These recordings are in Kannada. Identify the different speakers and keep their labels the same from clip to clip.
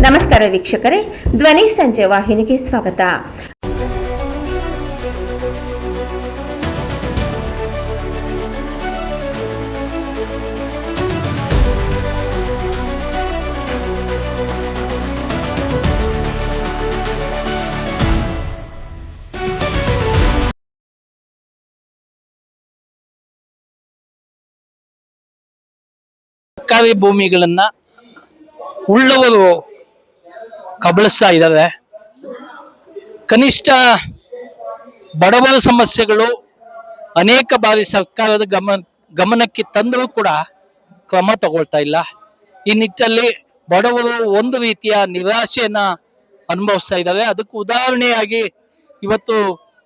Speaker 1: ನಮಸ್ಕಾರ ವೀಕ್ಷಕರೇ, ಧ್ವನಿ ಸಂಜೆ ವಾಹಿನಿಗೆ ಸ್ವಾಗತ.
Speaker 2: ಸರ್ಕಾರಿ ಭೂಮಿಗಳನ್ನ ಉಳ್ಳವರು ಕಬಳಿಸ್ತಾ ಇದ್ದಾರೆ. ಕನಿಷ್ಠ ಬಡವರ ಸಮಸ್ಯೆಗಳು ಅನೇಕ ಬಾರಿ ಸರ್ಕಾರದ ಗಮನಕ್ಕೆ ತಂದರೂ ಕೂಡ ಕ್ರಮ ತಗೊಳ್ತಾ ಇಲ್ಲ. ಈ ನಿಟ್ಟಿನಲ್ಲಿ ಬಡವರು ಒಂದು ರೀತಿಯ ನಿರಾಶೆಯನ್ನ ಅನುಭವಿಸ್ತಾ ಇದ್ದಾರೆ. ಅದಕ್ಕೆ ಉದಾಹರಣೆಯಾಗಿ ಇವತ್ತು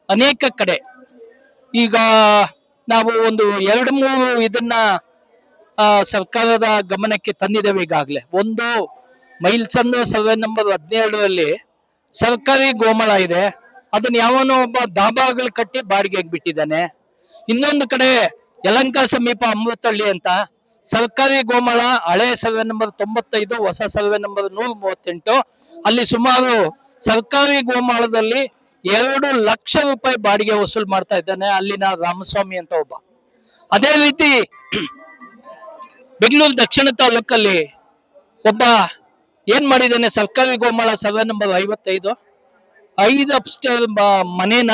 Speaker 2: ಅನೇಕ ಕಡೆ ಈಗ ನಾವು ಒಂದು 2-3 ಇದನ್ನ ಸರ್ಕಾರದ ಗಮನಕ್ಕೆ ತಂದಿದ್ದೇವೆ ಈಗಾಗಲೇ. ಒಂದು ಮೈಲ್ಸಂದ್ರ ಸರ್ವೆ ನಂಬರ್ 17ರಲ್ಲಿ ಸರ್ಕಾರಿ ಗೋಮಾಳ ಇದೆ, ಅದನ್ನ ಯಾವನೋ ಒಬ್ಬ ದಾಬಾಗಳು ಕಟ್ಟಿ ಬಾಡಿಗೆಗೆ ಬಿಟ್ಟಿದ್ದಾನೆ. ಇನ್ನೊಂದು ಕಡೆ ಯಲಹಂಕ ಸಮೀಪ ಅಮೃತಹಳ್ಳಿ ಅಂತ ಸರ್ಕಾರಿ ಗೋಮಾಳ, ಹಳೆ ಸರ್ವೆ ನಂಬರ್ 95, ಹೊಸ ಸರ್ವೆ ನಂಬರ್ 138. ಅಲ್ಲಿ ಸುಮಾರು ಸರ್ಕಾರಿ ಗೋಮಾಳದಲ್ಲಿ 2 ಲಕ್ಷ ರೂಪಾಯಿ ಬಾಡಿಗೆ ವಸೂಲು ಮಾಡ್ತಾ ಇದ್ದಾನೆ ಅಲ್ಲಿನ ರಾಮಸ್ವಾಮಿ ಅಂತ ಒಬ್ಬ. ಅದೇ ರೀತಿ ಬೆಂಗಳೂರು ದಕ್ಷಿಣ ತಾಲೂಕಲ್ಲಿ ಒಬ್ಬ ಏನ್ ಮಾಡಿದ್ದಾನೆ, ಸರ್ಕಾರಿ ಗೋಮಾಳ ಸರ್ವೆ ನಂಬರ್ 55 5 ಅಪ್ಸ್ಟೇರ್ ಮನೇನ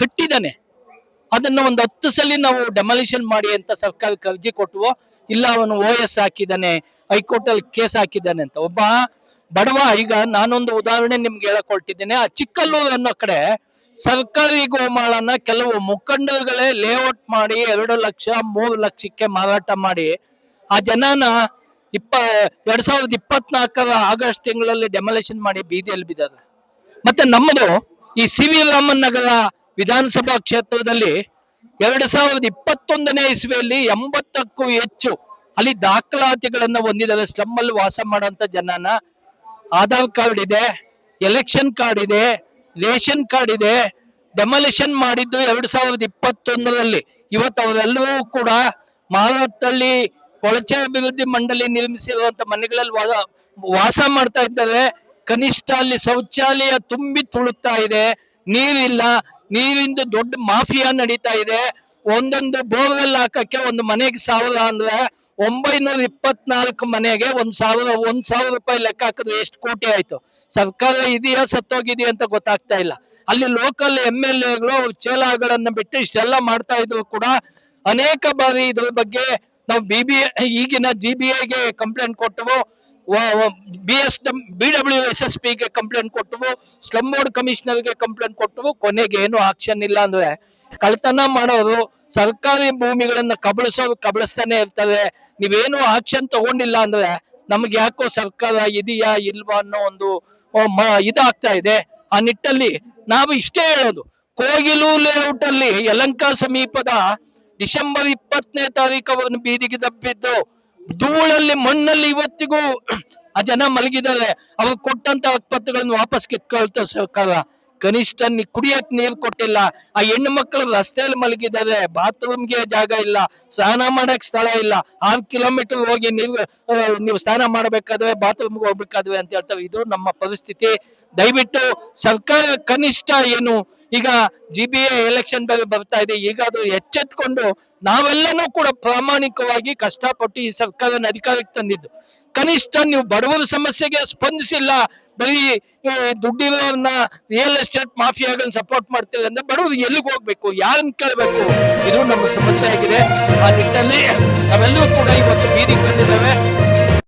Speaker 2: ಕಟ್ಟಿದ್ದಾನೆ. ಅದನ್ನ ಒಂದು 10 ಸಲ ನಾವು ಡೆಮಾಲಿಷನ್ ಮಾಡಿ ಅಂತ ಸರ್ಕಾರಕ್ಕೆ ಅರ್ಜಿ ಕೊಟ್ಟವು. ಇಲ್ಲ, ಅವನು OS ಹಾಕಿದ್ದಾನೆ, ಹೈಕೋರ್ಟ್ ಅಲ್ಲಿ ಕೇಸ್ ಹಾಕಿದ್ದಾನೆ ಅಂತ. ಒಬ್ಬ ಬಡವ. ಈಗ ನಾನೊಂದು ಉದಾಹರಣೆ ನಿಮ್ಗೆ ಹೇಳಕೊಳ್ತಿದ್ದೇನೆ. ಆ ಚಿಕ್ಕಲ್ಲೂರು ಅನ್ನೋ ಕಡೆ ಸರ್ಕಾರಿ ಗೋಮಾಳನ ಕೆಲವು ಮುಖಂಡರುಗಳೇ ಲೇಔಟ್ ಮಾಡಿ 2 ಲಕ್ಷ 3 ಲಕ್ಷಕ್ಕೆ ಮಾರಾಟ ಮಾಡಿ ಆ ಜನನ 2024 ಆಗಸ್ಟ್ ತಿಂಗಳಲ್ಲಿ ಡೆಮಾಲಿಷನ್ ಮಾಡಿ ಬೀದಿಯಲ್ಲಿ ಬಿದ್ದಾರೆ. ಮತ್ತೆ ನಮ್ಮದು ಈ CV ರಾಮನ್ ನಗರ ವಿಧಾನಸಭಾ ಕ್ಷೇತ್ರದಲ್ಲಿ 2021ನೇ ಇಸ್ವಿಯಲ್ಲಿ 80ಕ್ಕೂ ಹೆಚ್ಚು ಅಲ್ಲಿ ದಾಖಲಾತಿಗಳನ್ನ ಹೊಂದಿದ್ದಾರೆ. ಸ್ಲಮ್ ಅಲ್ಲಿ ವಾಸ ಮಾಡುವಂತ ಜನನ ಆಧಾರ್ ಕಾರ್ಡ್ ಇದೆ, ಎಲೆಕ್ಷನ್ ಕಾರ್ಡ್ ಇದೆ, ರೇಷನ್ ಕಾರ್ಡ್ ಇದೆ. ಡೆಮಾಲಿಷನ್ ಮಾಡಿದ್ದು 2021ರಲ್ಲಿ. ಇವತ್ತು ಅವರೆಲ್ಲರೂ ಕೂಡ ಮಾರತ್ತಳ್ಳಿ ಕೊಳಚೆ ಅಭಿವೃದ್ಧಿ ಮಂಡಳಿ ನಿರ್ಮಿಸಿರುವಂತ ಮನೆಗಳಲ್ಲಿ ವಾಸ ಮಾಡ್ತಾ ಇದ್ದಾರೆ. ಕನಿಷ್ಠ ಅಲ್ಲಿ ಶೌಚಾಲಯ ತುಂಬಿ ತುಳುಕ್ತಾ ಇದೆ, ನೀರಿಲ್ಲ, ನೀರಿಂದ ದೊಡ್ಡ ಮಾಫಿಯಾ ನಡೀತಾ ಇದೆ. ಒಂದೊಂದು ಬೋರ್ವೆಲ್ ಹಾಕಕ್ಕೆ ಒಂದು ಮನೆಗೆ 1000 ಅಂದ್ರೆ 924 ಮನೆಗೆ 1,000 ರೂಪಾಯಿ ಲೆಕ್ಕ ಹಾಕಿದ್ರೆ ಎಷ್ಟು ಕೋಟಿ ಆಯ್ತು? ಸರ್ಕಾರ ಇದೆಯಾ ಸತ್ತೋಗಿದೆಯಾ ಅಂತ ಗೊತ್ತಾಗ್ತಾ ಇಲ್ಲ. ಅಲ್ಲಿ ಲೋಕಲ್ MLAಗಳು ಚೇಲಾಗಳನ್ನ ಬಿಟ್ಟು ಇಷ್ಟೆಲ್ಲ ಮಾಡ್ತಾ ಇದ್ರು ಕೂಡ ಅನೇಕ ಬಾರಿ ಇದ್ರ ಬಗ್ಗೆ ನಾವು ಈಗಿನ GBIಗೆ ಕಂಪ್ಲೇಂಟ್ ಕೊಟ್ಟವು, BWSSPಗೆ ಕಂಪ್ಲೇಂಟ್ ಕೊಟ್ಟವು, ಸ್ಲಮ್ ಬೋರ್ಡ್ ಕಮಿಷನರ್ಗೆ ಕಂಪ್ಲೇಂಟ್ ಕೊಟ್ಟವು. ಕೊನೆಗೆ ಏನು ಆಕ್ಷನ್ ಇಲ್ಲ. ಅಂದ್ರೆ ಕಳ್ತನ ಮಾಡೋರು ಸರ್ಕಾರಿ ಭೂಮಿಗಳನ್ನ ಕಬಳಿಸ್ತಾನೆ ಇರ್ತಾರೆ. ನೀವೇನು ಆಕ್ಷನ್ ತಗೊಂಡಿಲ್ಲ ಅಂದ್ರೆ ನಮ್ಗೆ ಯಾಕೋ ಸರ್ಕಾರ ಇದೆಯಾ ಇಲ್ವಾ ಅನ್ನೋ ಒಂದು ಇದಾಗ್ತಾ ಇದೆ. ಆ ನಿಟ್ಟಲ್ಲಿ ನಾವು ಇಷ್ಟೇ ಹೇಳೋದು, ಕೋಗಿಲು ಲೇಔಟ್ ಅಲ್ಲಿ ಯಲಹಂಕ ಸಮೀಪದ ಡಿಸೆಂಬರ್ 20ನೇ ತಾರೀಕು ಅವರನ್ನು ಬೀದಿಗೆ ದಬ್ಬಿದ್ದು ಧೂಳಲ್ಲಿ ಮಣ್ಣಲ್ಲಿ ಇವತ್ತಿಗೂ ಆ ಜನ ಮಲಗಿದ್ದಾರೆ. ಅವ್ರು ಕೊಟ್ಟಂತ ಆಸ್ಪತ್ರೆಗಳನ್ನು ವಾಪಸ್ ಕಿತ್ಕೊಳ್ತಾ ಸರ್ಕಾರ. ಕನಿಷ್ಠ ಕುಡಿಯಕ್ ನೀರು ಕೊಟ್ಟಿಲ್ಲ. ಆ ಹೆಣ್ಣು ಮಕ್ಕಳು ರಸ್ತೆಯಲ್ಲಿ ಮಲಗಿದ್ದಾರೆ, ಬಾತ್ರೂಮ್ಗೆ ಜಾಗ ಇಲ್ಲ, ಸ್ನಾನ ಮಾಡಕ್ ಸ್ಥಳ ಇಲ್ಲ. 6 ಕಿಲೋಮೀಟರ್ ಹೋಗಿ ನೀವು ಸ್ನಾನ ಮಾಡ್ಬೇಕಾದ್ರೆ, ಬಾತ್ರೂಮ್ಗೆ ಹೋಗ್ಬೇಕಾದ್ರೆ ಅಂತ ಹೇಳ್ತಾರೆ. ಇದು ನಮ್ಮ ಪರಿಸ್ಥಿತಿ. ದಯವಿಟ್ಟು ಸರ್ಕಾರ ಕನಿಷ್ಠ ಏನು, ಈಗ GBI ಎಲೆಕ್ಷನ್ ಬೇರೆ ಬರ್ತಾ ಇದೆ, ಈಗ ಅದು ಎಚ್ಚೆತ್ಕೊಂಡು ನಾವೆಲ್ಲನೂ ಕೂಡ ಪ್ರಾಮಾಣಿಕವಾಗಿ ಕಷ್ಟಪಟ್ಟು ಈ ಸರ್ಕಾರನ ಅಧಿಕಾರಕ್ಕೆ ತಂದಿದ್ದು. ಕನಿಷ್ಠ ನೀವು ಬಡವರ ಸಮಸ್ಯೆಗೆ ಸ್ಪಂದಿಸಿಲ್ಲ, ಬರೀ ದುಡ್ಡಿರೋರ್ನ ರಿಯಲ್ ಎಸ್ಟೇಟ್ ಮಾಫಿಯಾಗಳನ್ನ ಸಪೋರ್ಟ್ ಮಾಡ್ತೀವಿ ಅಂದ್ರೆ ಬಡವರು ಎಲ್ಲಿಗೆ ಹೋಗ್ಬೇಕು, ಯಾರನ್ನ ಕೇಳ್ಬೇಕು? ಇದು ನಮ್ಮ ಸಮಸ್ಯೆ ಆಗಿದೆ. ಆ ನಿಟ್ಟಿನಲ್ಲಿ ನಾವೆಲ್ಲರೂ ಕೂಡ ಇವತ್ತು ಬೀದಿಗೆ ಬಂದಿದ್ದೇವೆ.